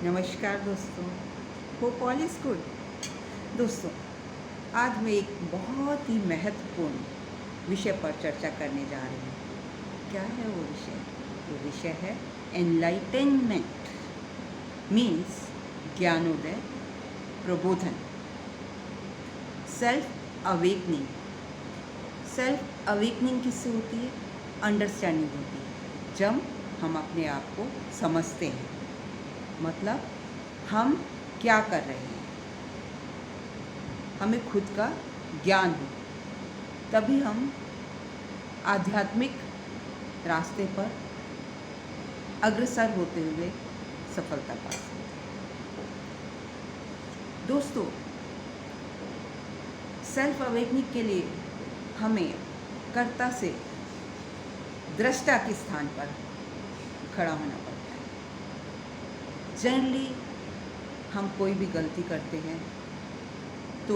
नमस्कार दोस्तों, hope all is good. दोस्तों, आज मैं एक बहुत ही महत्वपूर्ण विषय पर चर्चा करने जा रही हूँ। क्या है वो विषय? वो विषय है एनलाइटेनमेंट, मीन्स ज्ञानोदय, प्रबोधन, सेल्फ अवेकनिंग। सेल्फ अवेकनिंग किससे होती है? अंडरस्टैंडिंग होती है जब हम अपने आप को समझते हैं, मतलब हम क्या कर रहे हैं, हमें खुद का ज्ञान हो, तभी हम आध्यात्मिक रास्ते पर अग्रसर होते हुए सफलता पा सकते हैं। दोस्तों, सेल्फ अवेकनिंग के लिए हमें कर्ता से दृष्टा के स्थान पर खड़ा होना पड़ता है। जनरली हम कोई भी गलती करते हैं तो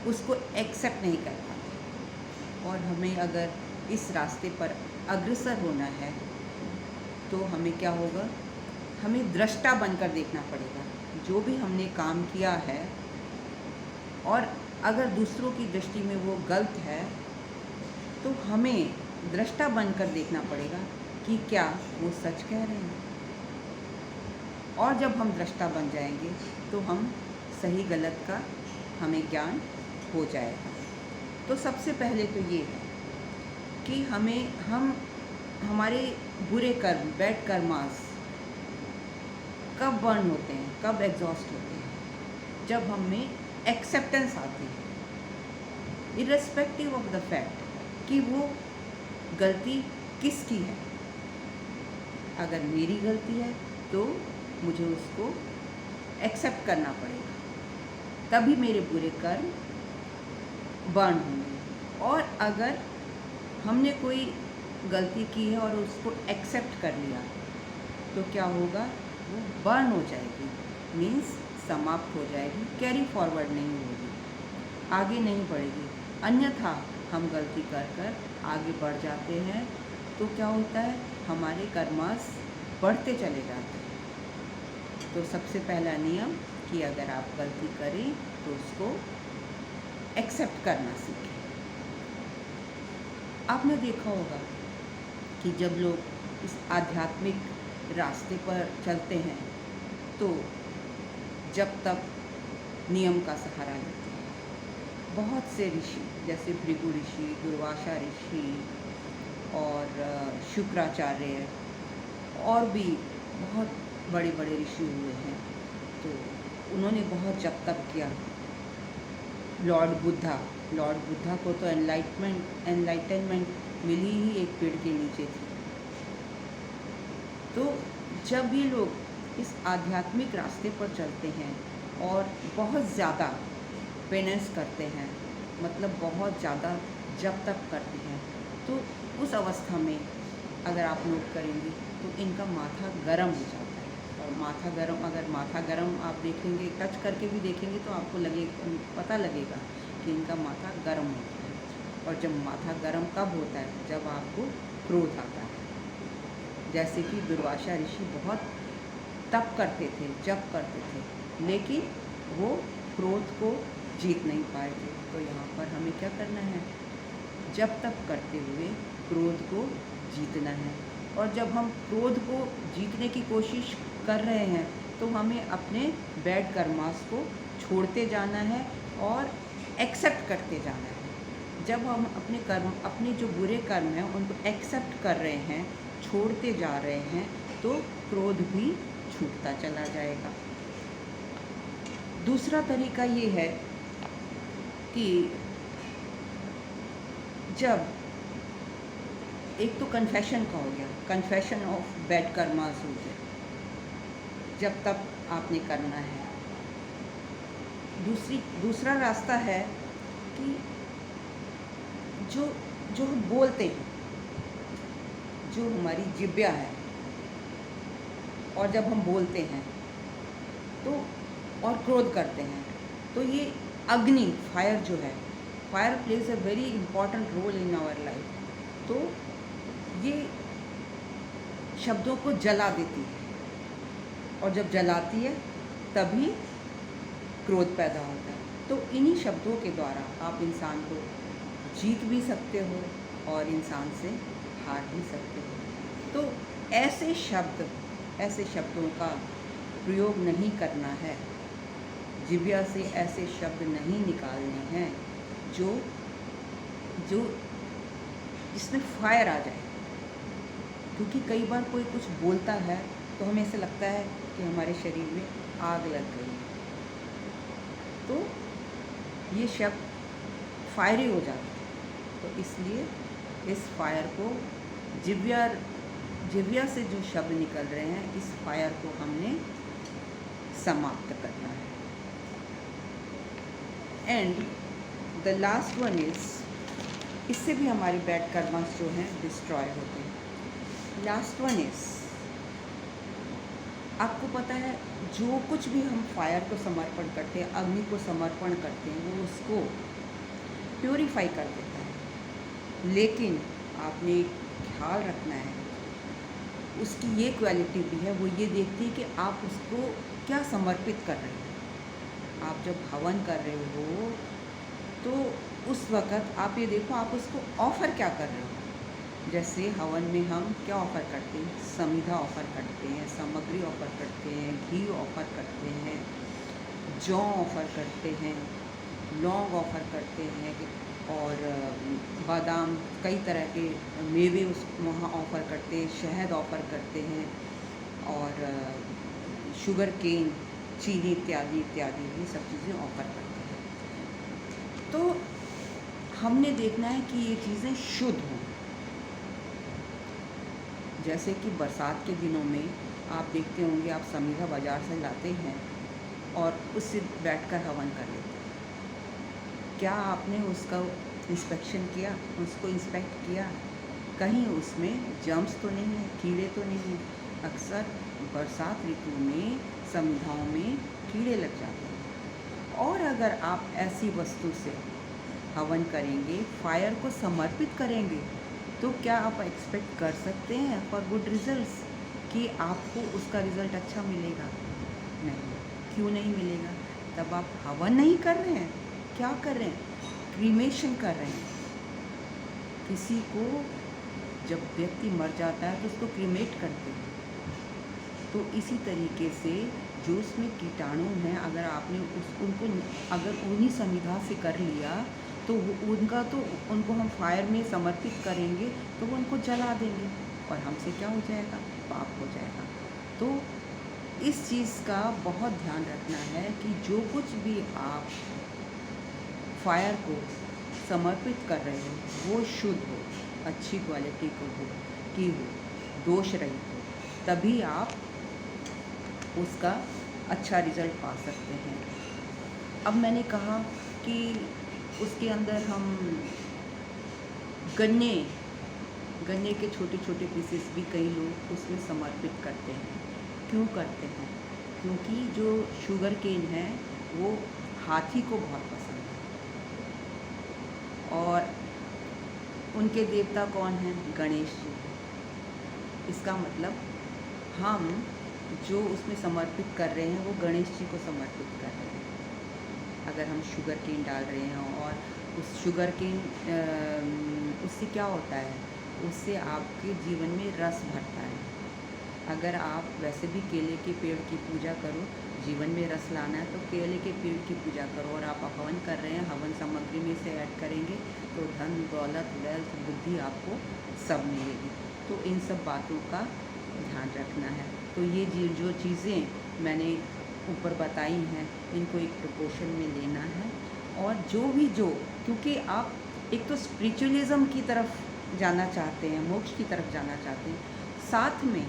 उसको एक्सेप्ट नहीं कर पाते, और हमें अगर इस रास्ते पर अग्रसर होना है तो हमें क्या होगा? हमें दृष्टा बनकर देखना पड़ेगा जो भी हमने काम किया है, और अगर दूसरों की दृष्टि में वो गलत है तो हमें दृष्टा बनकर देखना पड़ेगा कि क्या वो सच कह रहे हैं। और जब हम दृष्टा बन जाएंगे तो हम सही गलत का हमें ज्ञान हो जाएगा। तो सबसे पहले तो ये है कि हम हमारे बुरे कर्म, बैड कर्मास कब बर्न होते हैं, कब एग्जॉस्ट होते हैं? जब हम में एक्सेप्टेंस आती है, इर्रेस्पेक्टिव ऑफ द फैक्ट कि वो गलती किसकी है। अगर मेरी गलती है तो मुझे उसको एक्सेप्ट करना पड़ेगा, तभी मेरे बुरे कर्म बर्न होंगे। और अगर हमने कोई गलती की है और उसको एक्सेप्ट कर लिया तो क्या होगा? वो बर्न हो जाएगी, मीन्स समाप्त हो जाएगी, कैरी फॉरवर्ड नहीं होगी, आगे नहीं बढ़ेगी। अन्यथा हम गलती कर कर आगे बढ़ जाते हैं तो क्या होता है? हमारे कर्मास बढ़ते चले जाते हैं। तो सबसे पहला नियम कि अगर आप गलती करें तो उसको एक्सेप्ट करना सीखें। आपने देखा होगा कि जब लोग इस आध्यात्मिक रास्ते पर चलते हैं तो जब तक नियम का सहारा लेते हैं। बहुत से ऋषि जैसे भृगु ऋषि, दुर्वासा ऋषि और शुक्राचार्य और भी बहुत बड़े बड़े ऋषि हुए हैं, तो उन्होंने बहुत जप तप किया। लॉर्ड बुद्धा को तो एनलाइटनमेंट मिली ही एक पेड़ के नीचे थी। तो जब ये लोग इस आध्यात्मिक रास्ते पर चलते हैं और बहुत ज़्यादा पेनेंस करते हैं, मतलब बहुत ज़्यादा जप तप करते हैं, तो उस अवस्था में अगर आप नोट करेंगे तो इनका माथा गर्म हो जाता है। और अगर माथा गर्म आप देखेंगे, टच करके भी देखेंगे तो आपको पता लगेगा कि इनका माथा गर्म होता है। और जब माथा गर्म कब होता है? जब आपको क्रोध आता है। जैसे कि दुर्वासा ऋषि बहुत तप करते थे, जप करते थे, लेकिन वो क्रोध को जीत नहीं पाए थे। तो यहाँ पर हमें क्या करना है? जप तप करते हुए क्रोध को जीतना है। और जब हम क्रोध को जीतने की कोशिश कर रहे हैं तो हमें अपने बैड कर्मास को छोड़ते जाना है और एक्सेप्ट करते जाना है। जब हम अपने जो बुरे कर्म हैं उनको एक्सेप्ट कर रहे हैं, छोड़ते जा रहे हैं, तो क्रोध भी छूटता चला जाएगा। दूसरा तरीका ये है कि जब एक तो कन्फेशन का हो गया, कन्फेशन ऑफ बैड कर्मास हो गया, जब तक आपने करना है। दूसरा रास्ता है कि जो हम बोलते हैं, जो हमारी जिब्या है, और जब हम बोलते हैं तो और क्रोध करते हैं तो ये अग्नि, फायर जो है, fire plays a very important role in our life. तो ये शब्दों को जला देती है। और जब जलाती है तभी क्रोध पैदा होता है। तो इन्हीं शब्दों के द्वारा आप इंसान को जीत भी सकते हो और इंसान से हार भी सकते हो। तो ऐसे शब्दों का प्रयोग नहीं करना है, जिह्वा से ऐसे शब्द नहीं निकालने हैं जो जिसमें फायर आ जाए। क्योंकि कई बार कोई कुछ बोलता है तो हमें ऐसा लगता है कि हमारे शरीर में आग लग गई, तो ये शब्द फायरी हो जाता है। तो इसलिए इस फायर को जिह्वा से जो शब्द निकल रहे हैं, इस फायर को हमने समाप्त करना है। And the last one is, इससे भी हमारी बैड कर्मास जो हैं डिस्ट्रॉय होते हैं। लास्ट वन इज़, आपको पता है जो कुछ भी हम फायर को समर्पण करते हैं, अग्नि को समर्पण करते हैं, वो उसको प्योरीफाई कर देता है। लेकिन आपने ख्याल रखना है, उसकी ये क्वालिटी भी है, वो ये देखती है कि आप उसको क्या समर्पित कर रहे हो। आप जब हवन कर रहे हो तो उस वक़्त आप ये देखो आप उसको ऑफ़र क्या कर रहे हो। जैसे हवन में हम क्या ऑफ़र करते हैं, समिधा ऑफ़र करते हैं, सामग्री ऑफ़र करते हैं, घी ऑफ़र करते हैं, जौ ऑफ़र करते हैं, लौंग ऑफ़र करते हैं और बादाम, कई तरह के मेवे उस वहाँ ऑफ़र करते हैं, शहद ऑफ़र करते हैं और शुगर केन, चीनी इत्यादि इत्यादि ये सब चीज़ें ऑफ़र करते हैं। तो हमने देखना है कि ये चीज़ें शुद्ध हों। जैसे कि बरसात के दिनों में आप देखते होंगे, आप समिधा बाज़ार से लाते हैं और उससे बैठकर हवन कर लेते हैं। क्या आपने उसका इंस्पेक्शन किया, उसको इंस्पेक्ट किया? कहीं उसमें जर्म्स तो नहीं है, कीड़े तो नहीं हैं। अक्सर बरसात ऋतु में समिधाओं में कीड़े लग जाते हैं। और अगर आप ऐसी वस्तु से हवन करेंगे, फायर को समर्पित करेंगे, तो क्या आप एक्सपेक्ट कर सकते हैं फॉर गुड रिजल्ट्स कि आपको उसका रिज़ल्ट अच्छा मिलेगा? नहीं। क्यों नहीं मिलेगा? तब आप हवन नहीं कर रहे हैं, क्या कर रहे हैं? क्रीमेशन कर रहे हैं। किसी को जब व्यक्ति मर जाता है तो उसको क्रीमेट करते हैं। तो इसी तरीके से जो उसमें कीटाणु हैं, अगर आपने उनको अगर उन्हीं समिधा से कर लिया तो उनको हम फायर में समर्पित करेंगे तो वो उनको जला देंगे और हमसे क्या हो जाएगा? पाप हो जाएगा। तो इस चीज़ का बहुत ध्यान रखना है कि जो कुछ भी आप फायर को समर्पित कर रहे हो वो शुद्ध हो, अच्छी क्वालिटी की हो, दोष रहित हो, तभी आप उसका अच्छा रिज़ल्ट पा सकते हैं। अब मैंने कहा कि उसके अंदर हम गन्ने के छोटे छोटे पीसेस भी कई लोग उसमें समर्पित करते हैं। क्यों करते हैं? क्योंकि जो शुगर केन है वो हाथी को बहुत पसंद है और उनके देवता कौन हैं? गणेश जी। इसका मतलब हम जो उसमें समर्पित कर रहे हैं वो गणेश जी को समर्पित कर रहे हैं। अगर हम शुगर केन डाल रहे हैं और उस शुगर केन उससे क्या होता है? उससे आपके जीवन में रस भरता है। अगर आप वैसे भी केले के पेड़ की पूजा करो, जीवन में रस लाना है तो केले के पेड़ की पूजा करो और आप हवन कर रहे हैं, हवन सामग्री में से ऐड करेंगे तो धन, दौलत, वेल्थ, बुद्धि आपको सब मिलेगी। तो इन सब बातों का ध्यान रखना है। तो ये जो चीज़ें मैंने ऊपर बताई हैं, इनको एक प्रोपोर्शन में लेना है और क्योंकि आप एक तो स्पिरिचुअलिज्म की तरफ जाना चाहते हैं, मोक्ष की तरफ जाना चाहते हैं, साथ में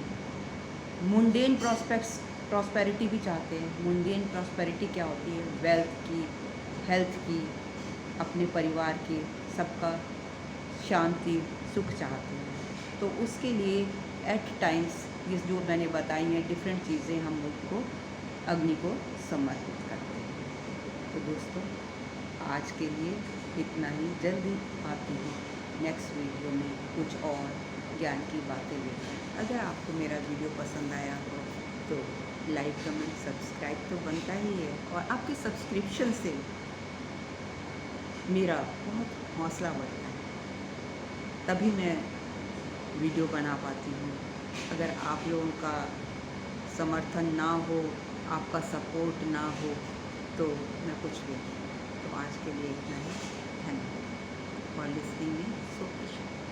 मुंडेन प्रॉस्पेरिटी भी चाहते हैं। मुंडेन प्रॉस्पेरिटी क्या होती है? वेल्थ की, हेल्थ की, अपने परिवार के सबका शांति, सुख चाहते हैं। तो उसके लिए एट टाइम्स ये जो मैंने बताई हैं डिफरेंट चीज़ें हम उसको अग्नि को समर्पित करते हैं। तो दोस्तों आज के लिए इतना ही। जल्दी आती हूँ नेक्स्ट वीडियो में कुछ और ज्ञान की बातें लेकर। अगर आपको मेरा वीडियो पसंद आया हो तो लाइक कमेंट सब्सक्राइब तो बनता ही है, और आपके सब्सक्रिप्शन से मेरा बहुत हौसला बढ़ता है, तभी मैं वीडियो बना पाती हूँ। अगर आप लोगों का समर्थन ना हो, आपका सपोर्ट ना हो, तो मैं कुछ भी नहीं। तो आज के लिए इतना ही। धन्यवाद for listening me so much.